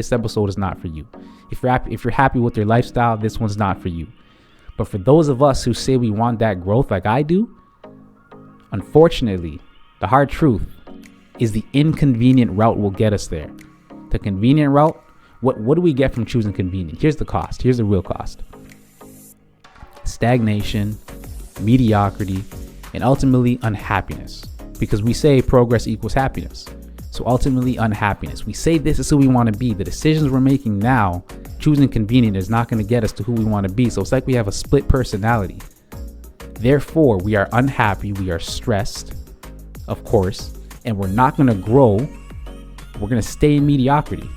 this episode is not for you. If you're happy with your lifestyle, this one's not for you. But for those of us who say we want that growth like I do, unfortunately, the hard truth is the inconvenient route will get us there. The convenient route, what do we get from choosing convenient? Here's the cost. Here's the real cost. Stagnation, mediocrity, and ultimately unhappiness. Because we say progress equals happiness. So ultimately unhappiness. We say this is who we want to be. The decisions we're making now, choosing convenient, is not going to get us to who we want to be. So it's like we have a split personality. Therefore, we are unhappy. We are stressed, of course, and we're not going to grow. We're going to stay in mediocrity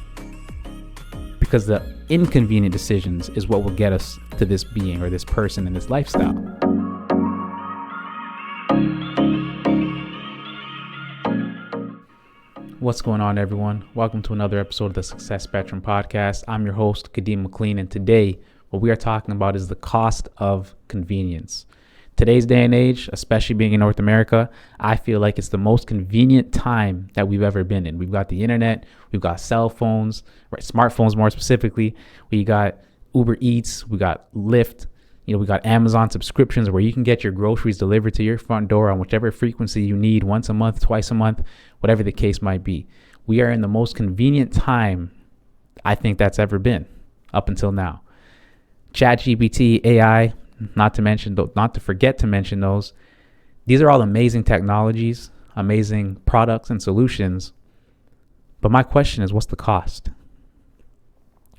because the inconvenient decisions is what will get us to this being or this person and this lifestyle. What's going on, everyone? Welcome to another episode of the Success Spectrum Podcast. I'm your host, Kadeem McLean, and today what we are talking about is the cost of convenience. Today's day and age, especially being in North America, I feel like it's the most convenient time that we've ever been in. We've got the internet, we've got cell phones, right? Smartphones more specifically. We got Uber Eats, we got Lyft, we got Amazon subscriptions where you can get your groceries delivered to your front door on whichever frequency you need, once a month, twice a month, whatever the case might be. We are in the most convenient time I think that's ever been up until now. ChatGPT, AI, not to forget to mention those. These are all amazing technologies, amazing products and solutions. But my question is, what's the cost?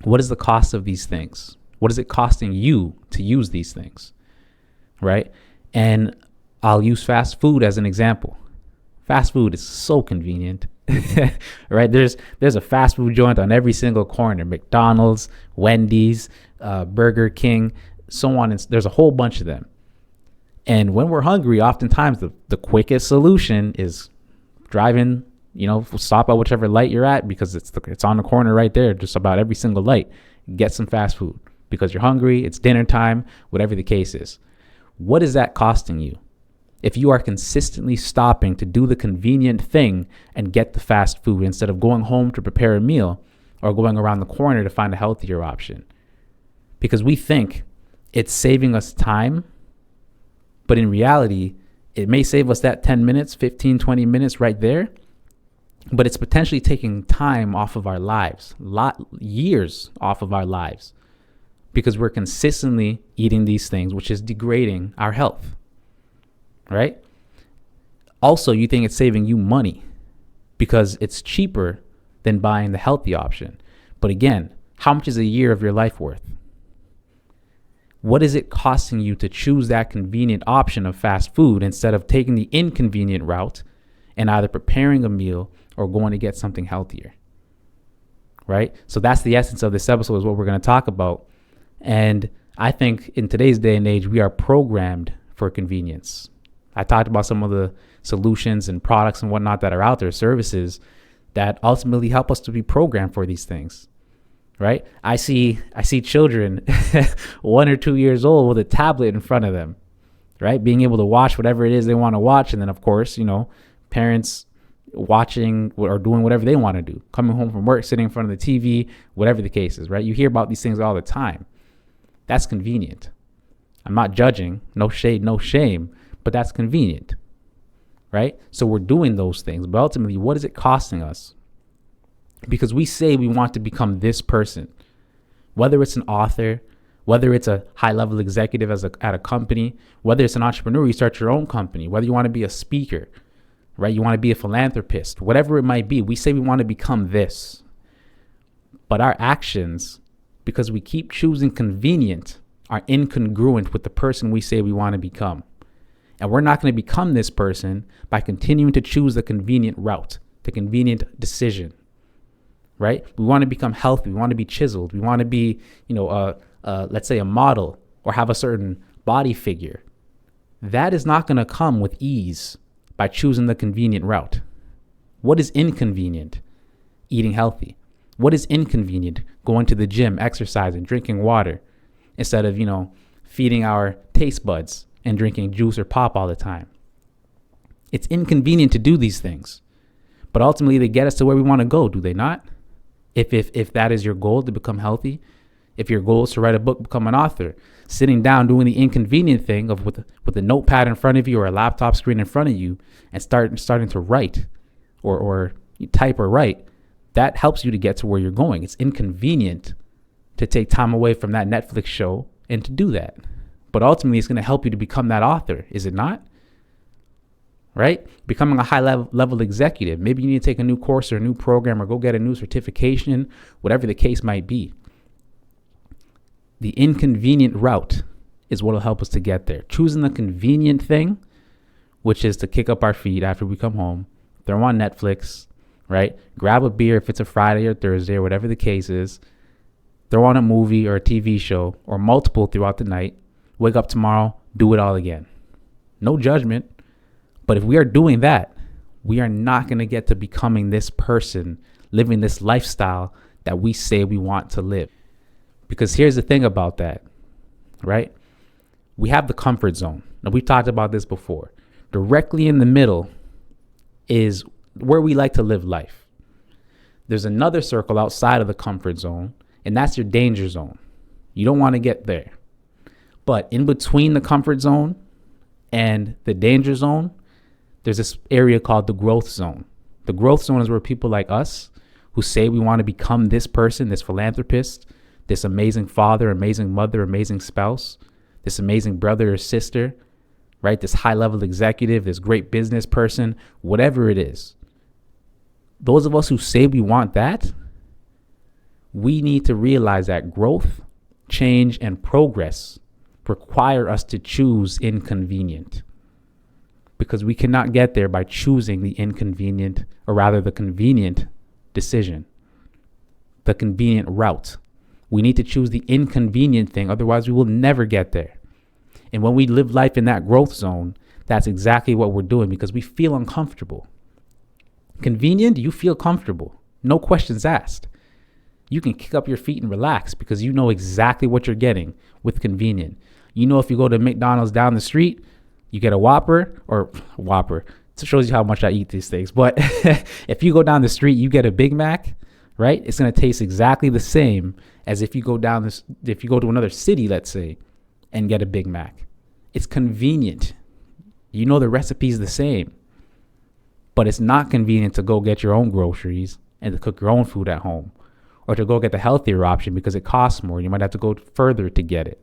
What is the cost of these things? What is it costing you to use these things? Right? And I'll use fast food as an example. Fast food is so convenient. Right? There's a fast food joint on every single corner. McDonald's, Wendy's, Burger King, so on. And there's a whole bunch of them. And when we're hungry, oftentimes the quickest solution is driving, stop at whichever light you're at because it's on the corner right there, just about every single light. Get some fast food because you're hungry, it's dinner time, whatever the case is. What is that costing you? If you are consistently stopping to do the convenient thing and get the fast food instead of going home to prepare a meal or going around the corner to find a healthier option. Because we think it's saving us time, but in reality, it may save us that 10 minutes, 15, 20 minutes right there, but it's potentially taking time off of our lives, years off of our lives, because we're consistently eating these things, which is degrading our health, right? Also, you think it's saving you money because it's cheaper than buying the healthy option. But again, how much is a year of your life worth? What is it costing you to choose that convenient option of fast food instead of taking the inconvenient route and either preparing a meal or going to get something healthier? Right? So that's the essence of this episode, is what we're going to talk about. And I think in today's day and age, we are programmed for convenience. I talked about some of the solutions and products and whatnot that are out there, services that ultimately help us to be programmed for these things. Right? I see children 1 or 2 years old with a tablet in front of them, right? Being able to watch whatever it is they want to watch. And then, of course, parents watching or doing whatever they want to do, coming home from work, sitting in front of the TV, whatever the case is, right? You hear about these things all the time. That's convenient. I'm not judging, no shade, no shame, but that's convenient, right? So we're doing those things, but ultimately, what is it costing us? Because we say we want to become this person, whether it's an author, whether it's a high-level executive at a company, whether it's an entrepreneur, you start your own company, whether you want to be a speaker, right? You want to be a philanthropist, whatever it might be. We say we want to become this. But our actions, because we keep choosing convenient, are incongruent with the person we say we want to become. And we're not going to become this person by continuing to choose the convenient route, the convenient decision. Right? We want to become healthy. We want to be chiseled. We want to be, let's say a model or have a certain body figure. That is not going to come with ease by choosing the convenient route. What is inconvenient? Eating healthy. What is inconvenient? Going to the gym, exercising, drinking water instead of, feeding our taste buds and drinking juice or pop all the time. It's inconvenient to do these things, but ultimately they get us to where we want to go, do they not? If that is your goal, to become healthy, if your goal is to write a book, become an author, sitting down, doing the inconvenient thing of with a notepad in front of you or a laptop screen in front of you and starting to write or type or write, that helps you to get to where you're going. It's inconvenient to take time away from that Netflix show and to do that. But ultimately, it's going to help you to become that author, is it not? Right? Becoming a high level executive. Maybe you need to take a new course or a new program or go get a new certification, whatever the case might be. The inconvenient route is what will help us to get there. Choosing the convenient thing, which is to kick up our feet after we come home, throw on Netflix, right? Grab a beer if it's a Friday or Thursday or whatever the case is. Throw on a movie or a TV show or multiple throughout the night. Wake up tomorrow, do it all again. No judgment. But if we are doing that, we are not going to get to becoming this person, living this lifestyle that we say we want to live. Because here's the thing about that, right? We have the comfort zone. Now, we've talked about this before. Directly in the middle is where we like to live life. There's another circle outside of the comfort zone, and that's your danger zone. You don't want to get there. But in between the comfort zone and the danger zone, there's this area called the growth zone. The growth zone is where people like us who say we want to become this person, this philanthropist, this amazing father, amazing mother, amazing spouse, this amazing brother or sister, right? This high level executive, this great business person, whatever it is. Those of us who say we want that, we need to realize that growth, change, and progress require us to choose inconvenient. Because we cannot get there by choosing the inconvenient, or rather the convenient decision, the convenient route. We need to choose the inconvenient thing. Otherwise, we will never get there. And when we live life in that growth zone, that's exactly what we're doing because we feel uncomfortable. Convenient, you feel comfortable. No questions asked. You can kick up your feet and relax because you know exactly what you're getting with convenient. You know, if you go to McDonald's down the street, you get a Whopper. It shows you how much I eat these things. But if you go down the street, you get a Big Mac, right? It's going to taste exactly the same as if you go to another city, let's say, and get a Big Mac. It's convenient. You know the recipe's the same. But it's not convenient to go get your own groceries and to cook your own food at home, or to go get the healthier option because it costs more. You might have to go further to get it.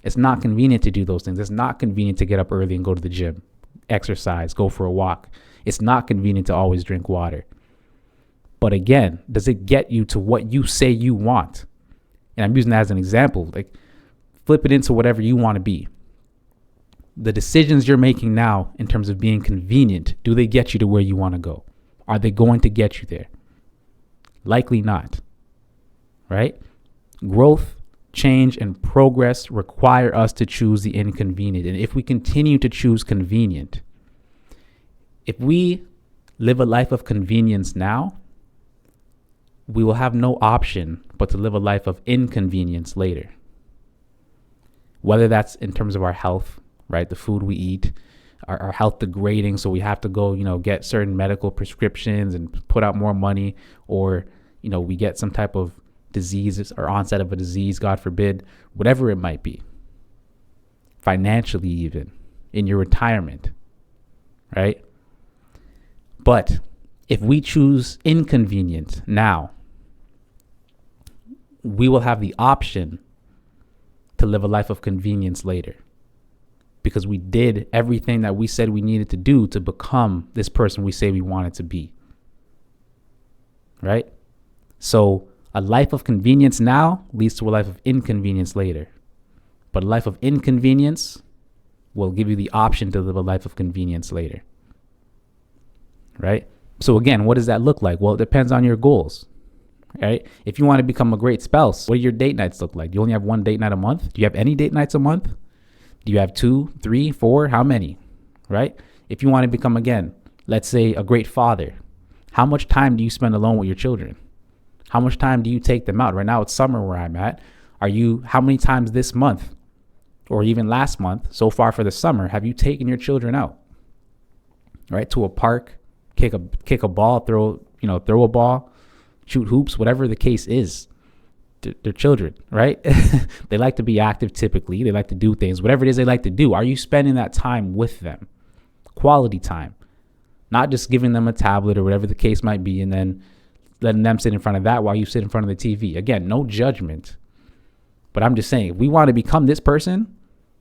It's not convenient to do those things. It's not convenient to get up early and go to the gym, exercise, go for a walk. It's not convenient to always drink water. But again, does it get you to what you say you want? And I'm using that as an example. Like, flip it into whatever you want to be. The decisions you're making now in terms of being convenient, do they get you to where you want to go? Are they going to get you there? Likely not. Right? Growth, change, and progress require us to choose the inconvenient. And if we continue to choose convenient, if we live a life of convenience now, we will have no option but to live a life of inconvenience later. Whether that's in terms of our health, right? The food we eat, our health degrading, so we have to go, get certain medical prescriptions and put out more money, or, we get some type of disease or onset of a disease, God forbid, whatever it might be. Financially, even in your retirement, right? But if we choose inconvenient now, we will have the option to live a life of convenience later, because we did everything that we said we needed to do to become this person we say we wanted to be. Right? So a life of convenience now leads to a life of inconvenience later. But a life of inconvenience will give you the option to live a life of convenience later. Right? So again, what does that look like? Well, it depends on your goals. Right? If you want to become a great spouse, what do your date nights look like? Do you only have one date night a month? Do you have any date nights a month? Do you have 2, 3, 4? How many? Right? If you want to become, again, let's say a great father, how much time do you spend alone with your children? How much time do you take them out? Right now it's summer where I'm at. How many times this month or even last month so far for the summer have you taken your children out? Right? To a park, kick a ball, throw a ball, shoot hoops, whatever the case is. They're children, right? They like to be active typically. They like to do things, whatever it is they like to do. Are you spending that time with them? Quality time. Not just giving them a tablet or whatever the case might be and then letting them sit in front of that while you sit in front of the TV. Again, no judgment. But I'm just saying, if we want to become this person,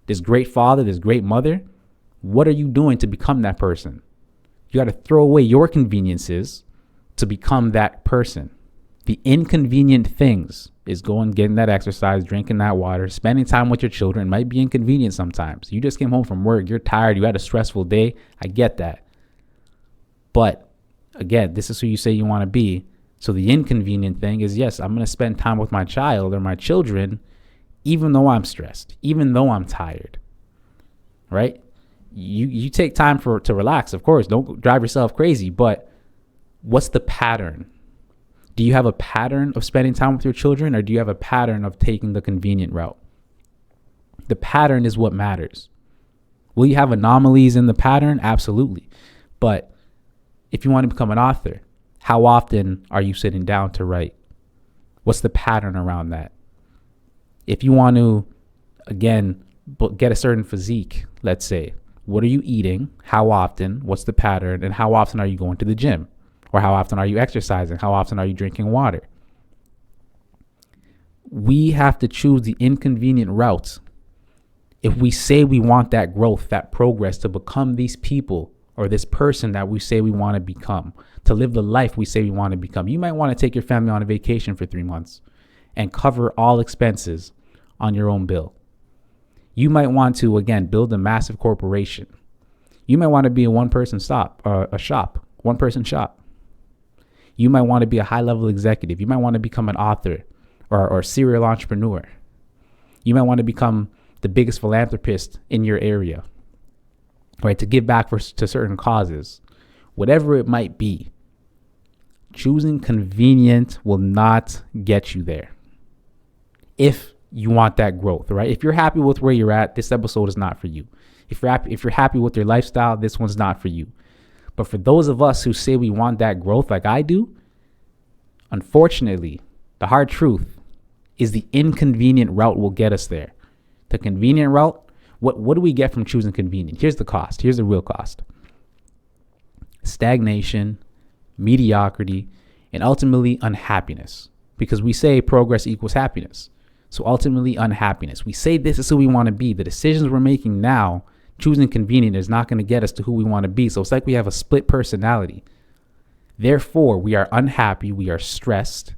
this great father, this great mother, what are you doing to become that person? You got to throw away your conveniences to become that person. The inconvenient things is going, getting that exercise, drinking that water, spending time with your children. It might be inconvenient sometimes. You just came home from work. You're tired. You had a stressful day. I get that. But again, this is who you say you want to be. So the inconvenient thing is, yes, I'm going to spend time with my child or my children, even though I'm stressed, even though I'm tired, right? You take time to relax, of course. Don't drive yourself crazy. But what's the pattern? Do you have a pattern of spending time with your children, or do you have a pattern of taking the convenient route? The pattern is what matters. Will you have anomalies in the pattern? Absolutely. But if you want to become an author, how often are you sitting down to write? What's the pattern around that? If you want to, again, get a certain physique, let's say, what are you eating? How often? What's the pattern? And how often are you going to the gym? Or how often are you exercising? How often are you drinking water? We have to choose the inconvenient route. If we say we want that growth, that progress, to become these people or this person that we say we want to become, to live the life we say we want to become. You might want to take your family on a vacation for 3 months and cover all expenses on your own bill. You might want to, again, build a massive corporation. You might want to be a one-person shop. You might want to be a high-level executive. You might want to become an author or serial entrepreneur. You might want to become the biggest philanthropist in your area, right? To give back to certain causes, whatever it might be. Choosing convenient will not get you there. If you want that growth, right? If you're happy with where you're at, this episode is not for you. If you're happy with your lifestyle, this one's not for you. But for those of us who say we want that growth like I do, unfortunately, the hard truth is the inconvenient route will get us there. The convenient route, what do we get from choosing convenient? Here's the cost. Here's the real cost. Stagnation, mediocrity, and ultimately unhappiness. Because we say progress equals happiness. So ultimately unhappiness. We say this is who we want to be. The decisions we're making now, choosing convenient, is not going to get us to who we want to be. So it's like we have a split personality. Therefore, we are unhappy. We are stressed,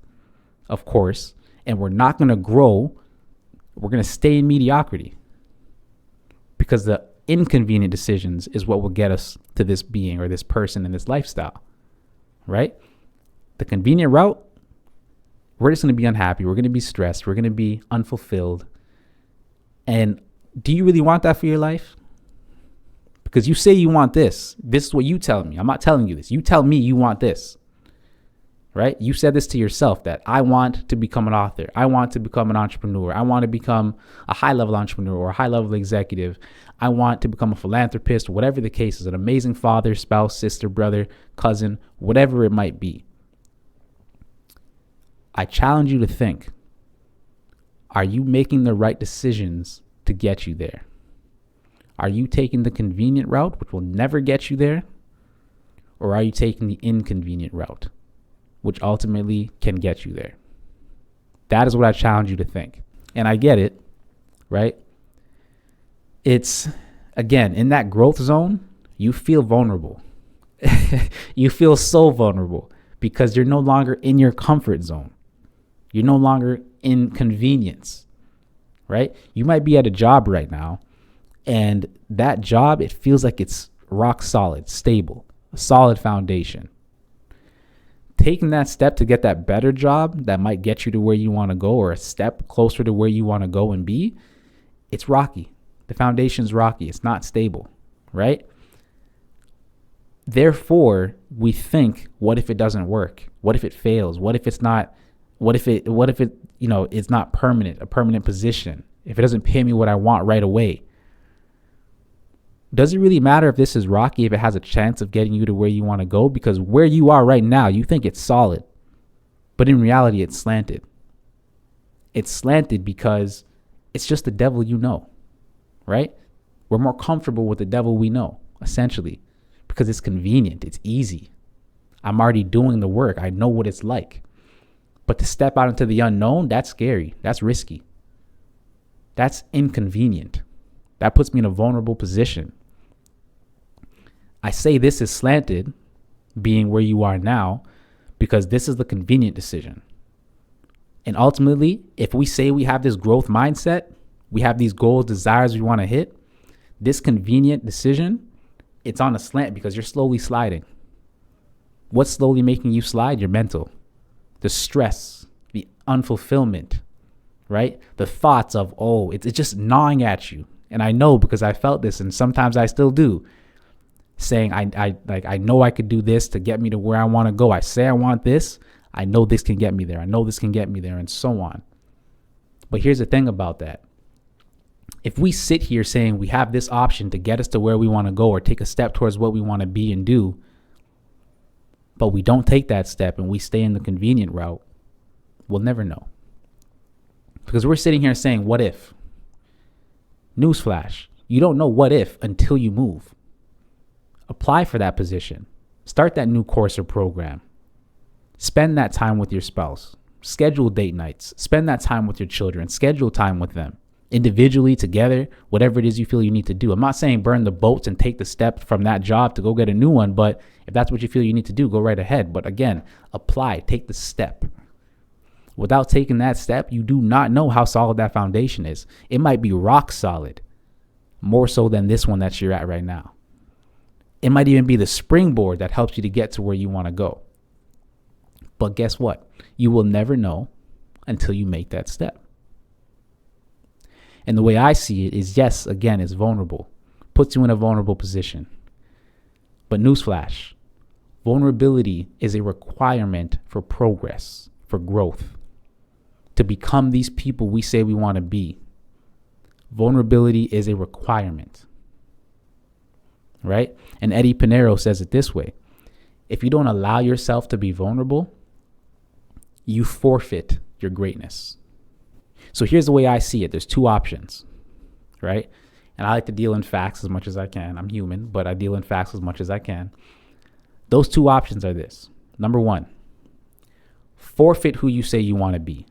of course, and we're not going to grow. We're going to stay in mediocrity because the inconvenient decisions is what will get us to this being or this person and this lifestyle, right? The convenient route, we're just going to be unhappy. We're going to be stressed. We're going to be unfulfilled. And do you really want that for your life? Because you say you want this. This is what you tell me. I'm not telling you this. You tell me you want this, right? You said this to yourself, that I want to become an author. I want to become an entrepreneur. I want to become a high-level entrepreneur or a high-level executive. I want to become a philanthropist, whatever the case is, an amazing father, spouse, sister, brother, cousin, whatever it might be. I challenge you to think, are you making the right decisions to get you there? Are you taking the convenient route, which will never get you there? Or are you taking the inconvenient route, which ultimately can get you there? That is what I challenge you to think. And I get it, right? It's, again, in that growth zone, you feel vulnerable. You feel so vulnerable because you're no longer in your comfort zone. You're no longer in convenience, right? You might be at a job right now, and that job, it feels like it's rock solid, stable, a solid foundation. Taking that step to get that better job that might get you to where you want to go, or a step closer to where you want to go and be, it's rocky. The foundation's rocky. It's not stable, right? Therefore, we think, what if it doesn't work? What if it fails? What if it's not? What if it, it's not permanent, a permanent position? If it doesn't pay me what I want right away? Does it really matter if this is rocky, if it has a chance of getting you to where you want to go? Because where you are right now, you think it's solid. But in reality, it's slanted. It's slanted because it's just the devil you know, right? We're more comfortable with the devil we know, essentially, because it's convenient. It's easy. I'm already doing the work. I know what it's like. But to step out into the unknown, that's scary. That's risky. That's inconvenient. That puts me in a vulnerable position. I say this is slanted, being where you are now, because this is the convenient decision. And ultimately, if we say we have this growth mindset, we have these goals, desires we want to hit, this convenient decision, it's on a slant because you're slowly sliding. What's slowly making you slide? Your mental, the stress, the unfulfillment, right? The thoughts of, it's just gnawing at you. And I know because I felt this, and sometimes I still do, saying I know I could do this to get me to where I want to go. I say I want this. I know this can get me there. I know this can get me there, and so on. But here's the thing about that. If we sit here saying we have this option to get us to where we want to go or take a step towards what we want to be and do, but we don't take that step and we stay in the convenient route, we'll never know. Because we're sitting here saying, what if? Newsflash, you don't know what if until you move. Apply for that position. Start that new course or program. Spend that time with your spouse. Schedule date nights. Spend that time with your children. Schedule time with them. Individually, together, whatever it is you feel you need to do. I'm not saying burn the boats and take the step from that job to go get a new one, but if that's what you feel you need to do, go right ahead. But again, apply, take the step. Without taking that step, you do not know how solid that foundation is. It might be rock solid, more so than this one that you're at right now. It might even be the springboard that helps you to get to where you want to go. But guess what? You will never know until you make that step. And the way I see it is, yes, again, it's vulnerable. Puts you in a vulnerable position. But newsflash, vulnerability is a requirement for progress, for growth, to become these people we say we want to be. Vulnerability is a requirement, right? And Eddie Pinero says it this way. If you don't allow yourself to be vulnerable, you forfeit your greatness. So here's the way I see it. There's two options, right? And I like to deal in facts as much as I can. I'm human, but I deal in facts as much as I can. Those two options are this. Number one, forfeit who you say you want to be,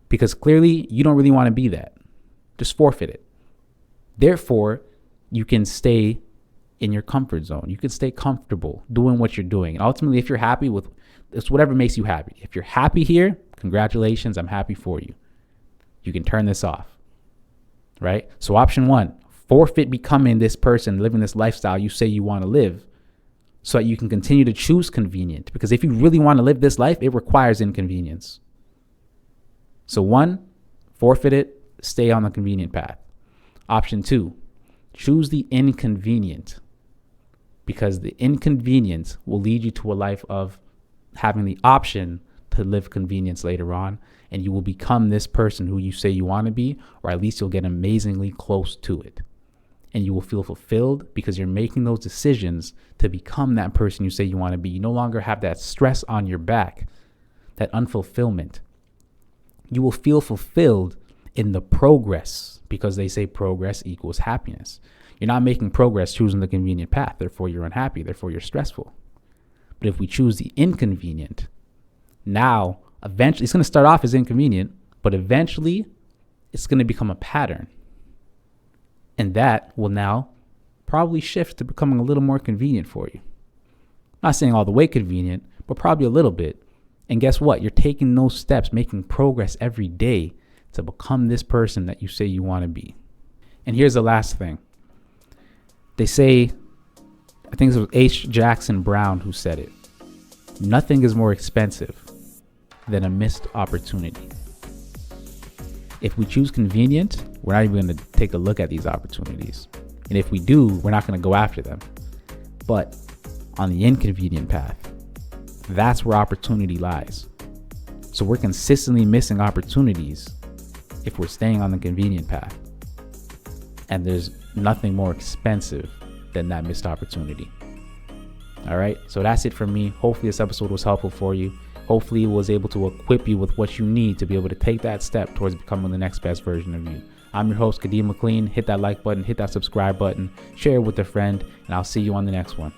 because clearly you don't really want to be that. Just forfeit it. Therefore, you can stay in your comfort zone. You can stay comfortable doing what you're doing. And ultimately, if you're happy with it's whatever makes you happy. If you're happy here, congratulations, I'm happy for you. You can turn this off, right? So option one, forfeit becoming this person, living this lifestyle you say you want to live, so that you can continue to choose convenient. Because if you really want to live this life, it requires inconvenience. So one, forfeit it, stay on the convenient path. Option two, choose the inconvenient, because the inconvenience will lead you to a life of having the option to live convenience later on, and you will become this person who you say you want to be, or at least you'll get amazingly close to it. And you will feel fulfilled because you're making those decisions to become that person you say you want to be. You no longer have that stress on your back, that unfulfillment. You will feel fulfilled in the progress, because they say progress equals happiness. You're not making progress choosing the convenient path. Therefore, you're unhappy. Therefore, you're stressful. But if we choose the inconvenient, now, eventually, it's going to start off as inconvenient, but eventually it's going to become a pattern. And that will now probably shift to becoming a little more convenient for you. Not saying all the way convenient, but probably a little bit. And guess what? You're taking those steps, making progress every day to become this person that you say you want to be. And here's the last thing. They say, I think it was H. Jackson Brown who said it. Nothing is more expensive than a missed opportunity. If we choose convenient, we're not even going to take a look at these opportunities. And if we do, we're not going to go after them. But on the inconvenient path, that's where opportunity lies. So we're consistently missing opportunities if we're staying on the convenient path. And there's nothing more expensive than that missed opportunity. All right. So that's it for me. Hopefully this episode was helpful for you. hopefully it was able to equip you with what you need to be able to take that step towards becoming the next best version of you. I'm your host, Kadeem McLean. Hit that like button, hit that subscribe button, share it with a friend, and I'll see you on the next one.